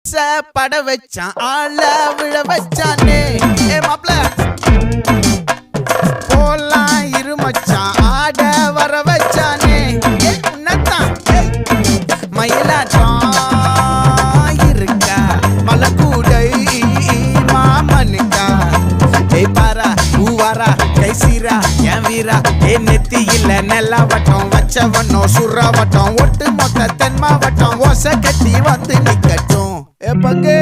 பட வச்சான் ஆள விழ வச்சானே ஏ மாப்ள போலாம் இருமச்சான் ஆட வர வச்சானே உன்னத்தான் மயிலாட்டம் இருக்கா மலக்கூடை மாமனுக்கா ஏய் பாரா பூவாரா கைசீரா என் வீரா ஏ நெத்தி இல்ல நெல்லா வட்டம் வச்சவனோ சுறா வட்டம் ஒட்டு மொத்த தென் மாவட்டம் ஓசை கட்டி வந்து நிக்கட்டும் ஏ பங்கே